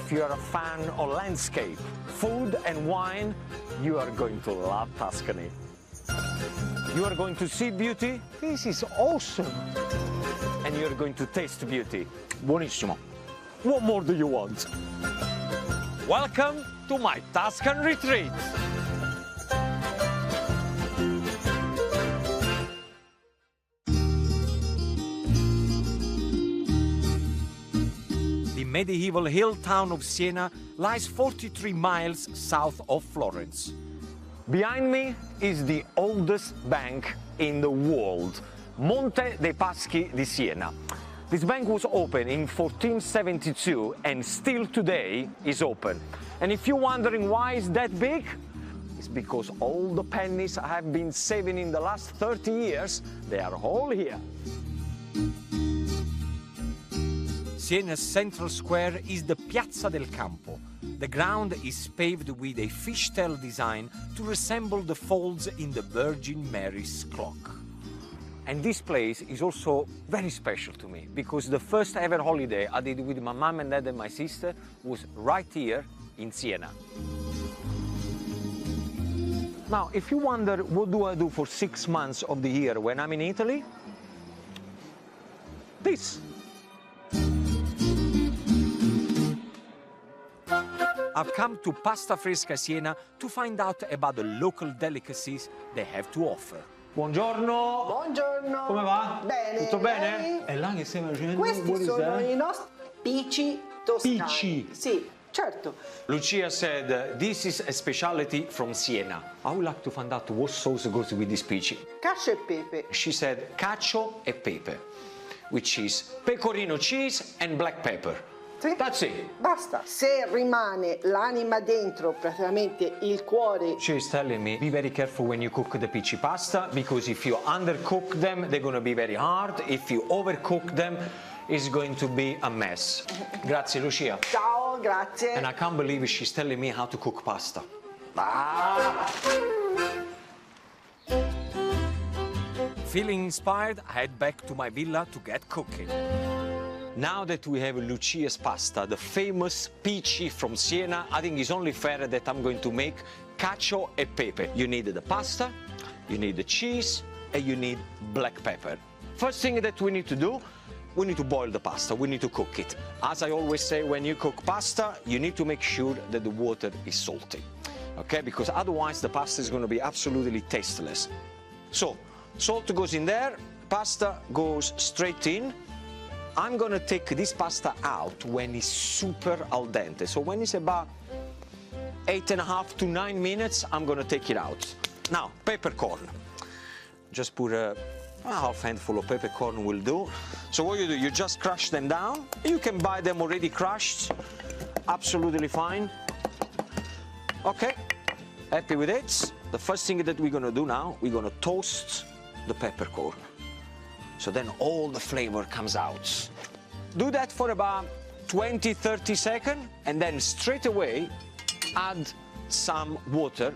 if you are a fan of landscape, food and wine, you are going to love Tuscany. You are going to see beauty. This is awesome. And you are going to taste beauty. Buonissimo. What more do you want? Welcome to my Tuscan retreat. The medieval hill town of Sienna lies 43 miles south of Florence. Behind me is the oldest bank in the world, Monte dei Paschi di Siena. This bank was opened in 1472 and still today is open. And if you're wondering why it's that big, it's because all the pennies I have been saving in the last 30 years, they are all here. Siena's central square is the Piazza del Campo. The ground is paved with a fishtail design to resemble the folds in the Virgin Mary's clock. And this place is also very special to me because the first ever holiday I did with my mom and dad and my sister was right here in Siena. Now, if you wonder what do I do for 6 months of the year when I'm in Italy, this. I've come to Pasta Fresca Siena to find out about the local delicacies they have to offer. Buongiorno! Buongiorno! Come va? Bene! Tutto bene? Lei? E là che stai facendo? Questi sono i nostri pici toscani. Pici? Sì, certo. Lucia said, this is a specialty from Siena. I would like to find out what sauce goes with this pici. Cacio e pepe. She said cacio e pepe, which is pecorino cheese and black pepper. Sì. That's it. Basta. Se rimane l'anima dentro, praticamente il cuore. She's telling me, be very careful when you cook the pici pasta, because if you undercook them, they're going to be very hard. If you overcook them, it's going to be a mess. Grazie, Lucia. Ciao, grazie. And I can't believe she's telling me how to cook pasta. Ah. Feeling inspired, I head back to my villa to get cooking. Now that we have Lucia's pasta, the famous pici from Siena, I think it's only fair that I'm going to make cacio e pepe. You need the pasta, you need the cheese, and you need black pepper. First thing that we need to do, we need to boil the pasta, we need to cook it. As I always say, when you cook pasta, you need to make sure that the water is salty, okay? Because otherwise the pasta is going to be absolutely tasteless. So, salt goes in there, pasta goes straight in. I'm going to take this pasta out when it's super al dente. So when it's about 8.5 to 9 minutes, I'm going to take it out. Now, peppercorn. Just put a half handful of peppercorn will do. So what you do, you just crush them down. You can buy them already crushed. Absolutely fine. Okay, happy with it. The first thing that we're going to do now, we're going to toast the peppercorn. So then all the flavor comes out. Do that for about 20-30 seconds and then straight away add some water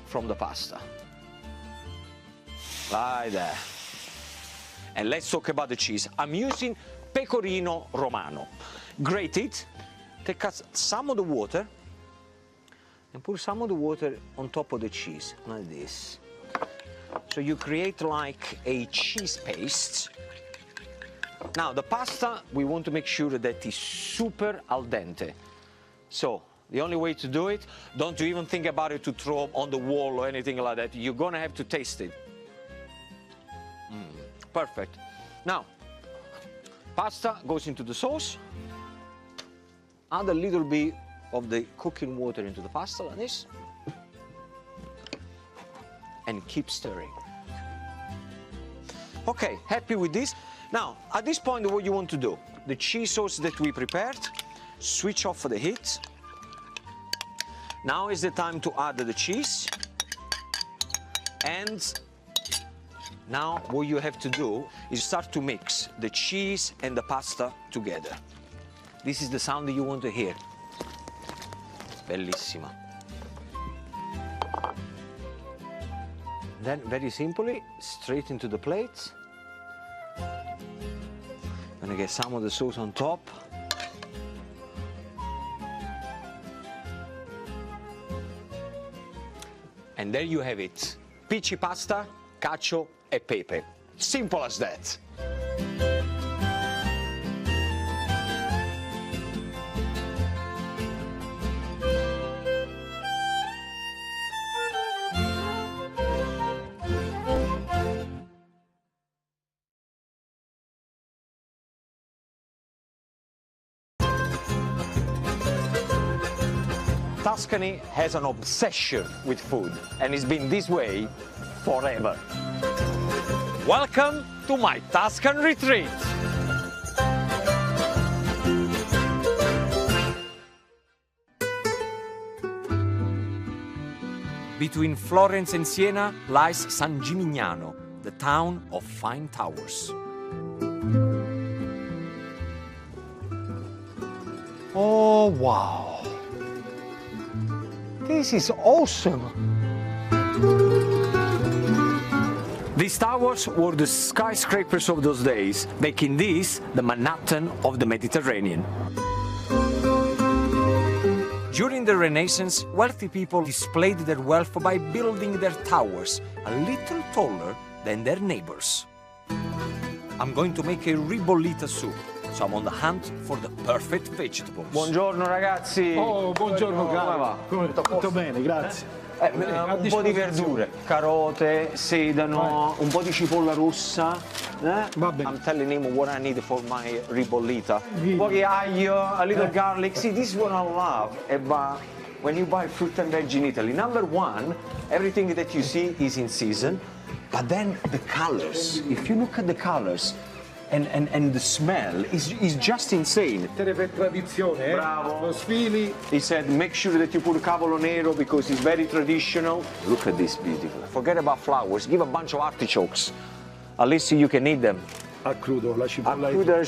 from the pasta. Like that. And let's talk about the cheese. I'm using pecorino romano. Grate it, take out some of the water and put some of the water on top of the cheese, like this. So you create like a cheese paste. Now the pasta, we want to make sure that it's super al dente. So the only way to do it, don't you even think about it to throw on the wall or anything like that. You're gonna have to taste it. Perfect. Now, pasta goes into the sauce. Add a little bit of the cooking water into the pasta like this. And keep stirring. Okay, happy with this? Now, at this point, what you want to do, the cheese sauce that we prepared, switch off the heat. Now is the time to add the cheese. And now what you have to do is start to mix the cheese and the pasta together. This is the sound that you want to hear. Bellissima. Then, very simply, straight into the plate. Gonna get some of the sauce on top. And there you have it. Pici pasta, cacio e pepe. Simple as that. Tuscany has an obsession with food, and it's been this way forever. Welcome to my Tuscan retreat. Between Florence and Siena lies San Gimignano, the town of fine towers. Oh, wow. This is awesome! These towers were the skyscrapers of those days, making this the Manhattan of the Mediterranean. During the Renaissance, wealthy people displayed their wealth by building their towers a little taller than their neighbors. I'm going to make a ribollita soup, so I'm on the hunt for the perfect vegetables. Buongiorno ragazzi! Oh, buongiorno Come caro. va? Tutto bene, grazie. Un po' di verdure, carote, sedano, un po' di cipolla rossa. Va bene. I'm telling him what I need for my ribollita. Un po' di aglio, a little garlic. See, this is what I love about when you buy fruit and veg in Italy. Number one, everything that you see is in season, but then the colors. If you look at the colors, and the smell is just insane. Per tradizione, Bravo. Lo sfili. He said, make sure that you put cavolo nero because it's very traditional. Look at this beautiful. Forget about flowers. Give a bunch of artichokes. At least you can eat them. A crudo, la cipolla Crudo.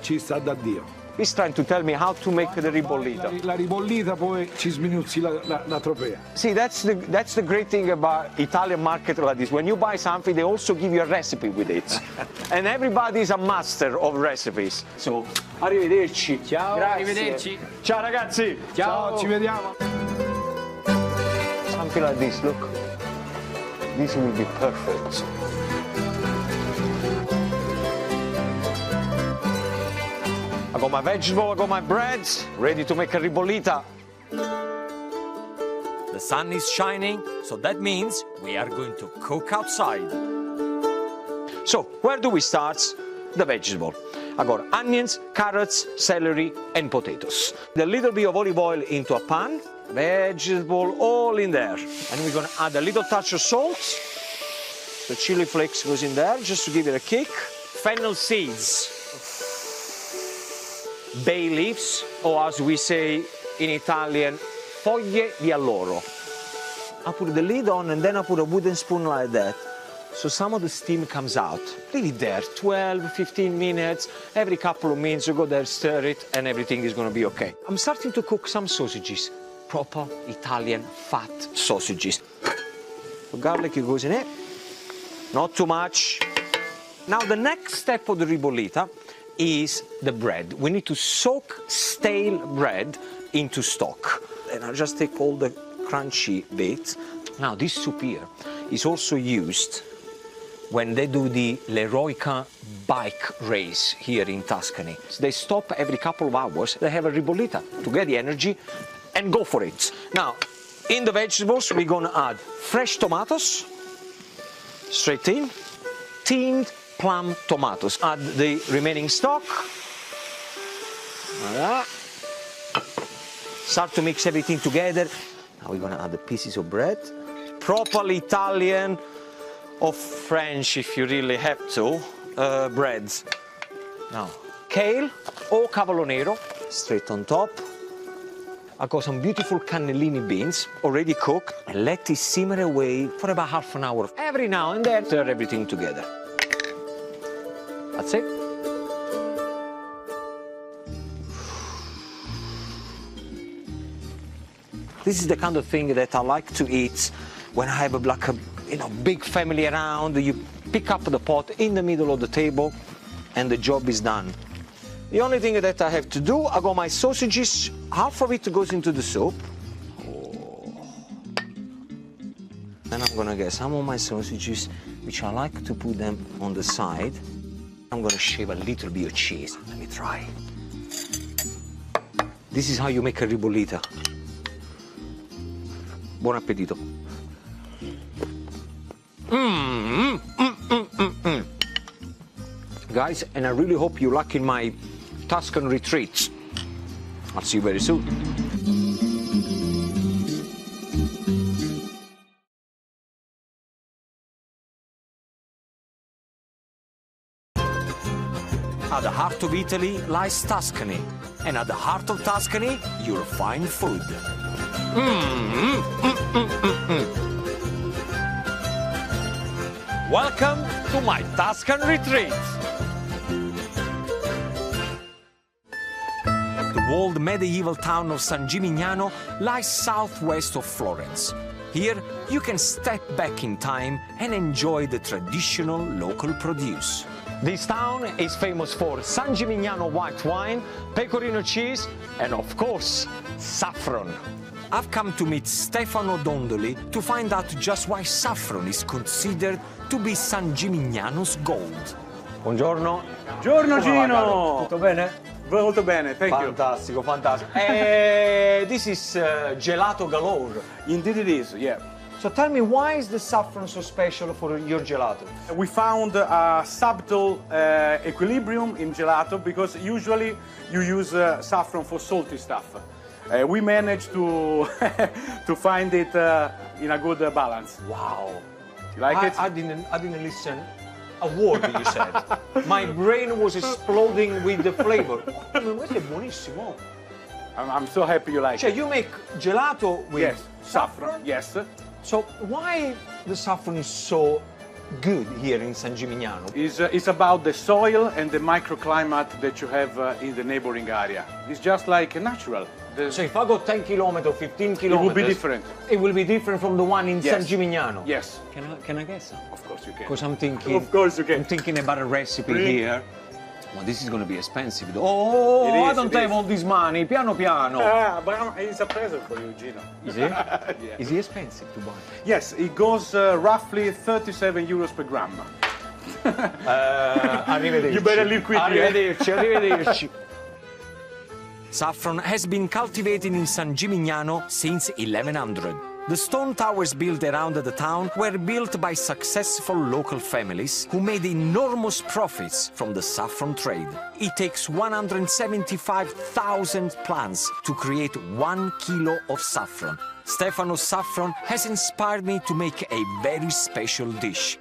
ci sta da Dio. He's trying to tell me how to make the ribollita. La ribollita poi ci sminuzzi la tropea. See, that's the great thing about Italian market like this. When you buy something, they also give you a recipe with it. And everybody is a master of recipes. So, arrivederci. Ciao, Grazie. arrivederci. Ciao ragazzi. Ciao, ci vediamo. Something like this, look. This will be perfect. I got my vegetable, I got my bread, ready to make a ribollita. The sun is shining, so that means we are going to cook outside. So, where do we start? The vegetable. I got onions, carrots, celery, and potatoes. A little bit of olive oil into a pan, vegetable all in there. And we're gonna add a little touch of salt. The chili flakes goes in there just to give it a kick. Fennel seeds. Bay leaves, or as we say in Italian, foglie di alloro. I put the lid on and then I put a wooden spoon like that. So some of the steam comes out. Leave it there, 12, 15 minutes. Every couple of minutes you go there, stir it, and everything is gonna be okay. I'm starting to cook some sausages. Proper Italian fat sausages. The garlic goes in it. Not too much. Now the next step of the ribollita is the bread. We need to soak stale bread into stock. And I'll just take all the crunchy bits. Now this soup here is also used when they do the L'Eroica bike race here in Tuscany. So they stop every couple of hours, they have a ribollita to get the energy and go for it. Now, in the vegetables, we're gonna add fresh tomatoes, straight in, tinned plum tomatoes. Add the remaining stock. Voilà. Start to mix everything together. Now we're gonna add the pieces of bread. Properly Italian or French, if you really have to, breads. Now, kale or cavolo nero, straight on top. I got some beautiful cannellini beans, already cooked, and let it simmer away for about half an hour. Every now and then, stir everything together. That's it. This is the kind of thing that I like to eat when I have a big family around. You pick up the pot in the middle of the table and the job is done. The only thing that I have to do, I got my sausages, half of it goes into the soup. Oh. Then I'm gonna get some of my sausages, which I like to put them on the side. I'm gonna shave a little bit of cheese. Let me try. This is how you make a ribollita. Buon appetito. Guys, and I really hope you luck in my Tuscan retreats. I'll see you very soon. At the heart of Italy lies Tuscany, and at the heart of Tuscany, you'll find food. Welcome to my Tuscan retreat. The walled medieval town of San Gimignano lies southwest of Florence. Here, you can step back in time and enjoy the traditional local produce. This town is famous for San Gimignano white wine, pecorino cheese, and of course, saffron. I've come to meet Stefano Dondoli to find out just why saffron is considered to be San Gimignano's gold. Buongiorno. Buongiorno Gino! Tutto bene? Molto bene, thank you. Fantastico, fantastico. This is gelato galore. Indeed it is, yeah. So tell me, why is the saffron so special for your gelato? We found a subtle equilibrium in gelato because usually you use saffron for salty stuff. We managed to to find it in a good balance. Wow. You like it? I didn't listen a word you said. My brain was exploding with the flavor. Questo è buonissimo. I'm so happy you like Cioè, it. you make gelato with Yes, saffron, yes. So why the saffron is so good here in San Gimignano? It's about the soil and the microclimate that you have in the neighboring area. It's just like natural. So if I go 10 kilometers, 15 kilometers... It will be different. It will be different from the one in Yes. San Gimignano? Yes. Can I guess some? Of course you can. Because I'm thinking... Of course you can. I'm thinking about a recipe Really? here. Well, this is going to be expensive. Oh, It is, I don't it have is. all this money. Piano piano. But it's a present for you, Gino. Is it? Yeah. Is it expensive to buy? Yes, it goes roughly 37 euros per gram. Arrivederci. You better leave quickly. Arrivederci, arrivederci. Saffron has been cultivated in San Gimignano since 1100. The stone towers built around the town were built by successful local families who made enormous profits from the saffron trade. It takes 175,000 plants to create 1 kilo of saffron. Stefano's saffron has inspired me to make a very special dish.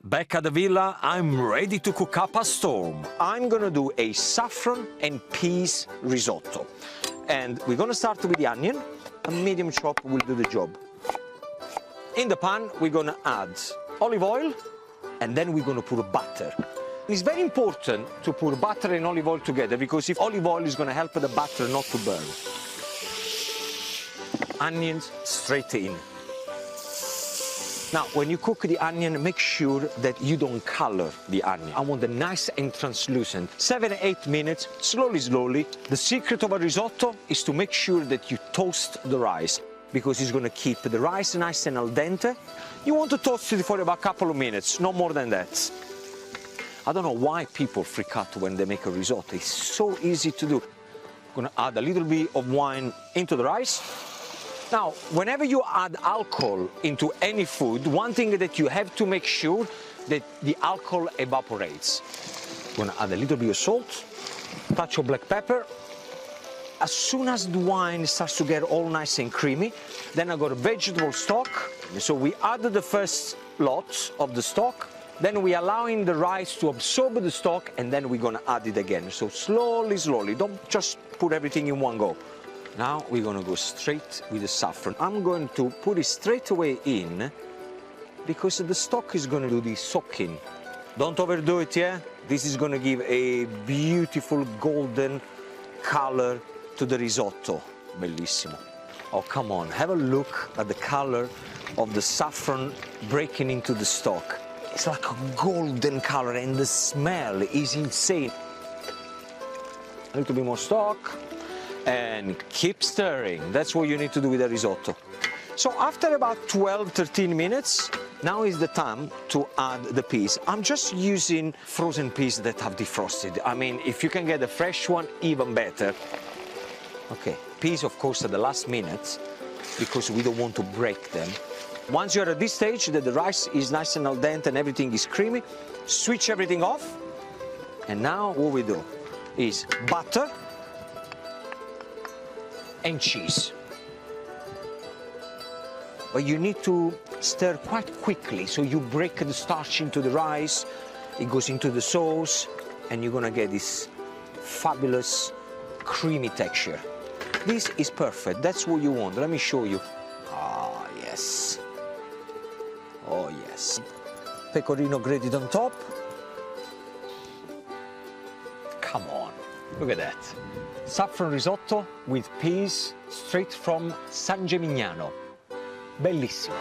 Back at the villa, I'm ready to cook up a storm. I'm gonna do a saffron and peas risotto. And we're gonna start with the onion. A medium chop will do the job. In the pan, we're gonna add olive oil, and then we're gonna put butter. It's very important to put butter and olive oil together, because if olive oil is gonna help the butter not to burn. Onions straight in. Now, when you cook the onion, make sure that you don't color the onion. I want it nice and translucent. 7-8 minutes, slowly, slowly. The secret of a risotto is to make sure that you toast the rice, because it's gonna keep the rice nice and al dente. You want to toast it for about a couple of minutes, no more than that. I don't know why people freak out when they make a risotto. It's so easy to do. I'm gonna add a little bit of wine into the rice. Now, whenever you add alcohol into any food, one thing that you have to make sure that the alcohol evaporates. I'm gonna add a little bit of salt, touch of black pepper. As soon as the wine starts to get all nice and creamy, then I got a vegetable stock. So we added the first lot of the stock, then we're allowing the rice to absorb the stock, and then we're gonna add it again. So slowly, slowly, don't just put everything in one go. Now we're gonna go straight with the saffron. I'm going to put it straight away in, because the stock is gonna do the soaking. Don't overdo it, yeah? This is gonna give a beautiful golden color to the risotto. Bellissimo. Oh, come on, have a look at the color of the saffron breaking into the stock. It's like a golden color, and the smell is insane. A little bit more stock. And keep stirring. That's what you need to do with a risotto. So after about 12-13 minutes, now is the time to add the peas. I'm just using frozen peas that have defrosted. I mean, if you can get a fresh one, even better. Okay, peas of course at the last minute, because we don't want to break them. Once you're at this stage that the rice is nice and al dente and everything is creamy, switch everything off. And now what we do is butter and cheese. But you need to stir quite quickly, so you break the starch into the rice, it goes into the sauce, and you're gonna get this fabulous creamy texture. This is perfect, that's what you want. Let me show you. Ah, yes. Oh, yes. Pecorino grated on top. Come on, look at that. Saffron risotto with peas straight from San Gimignano. Bellissimo.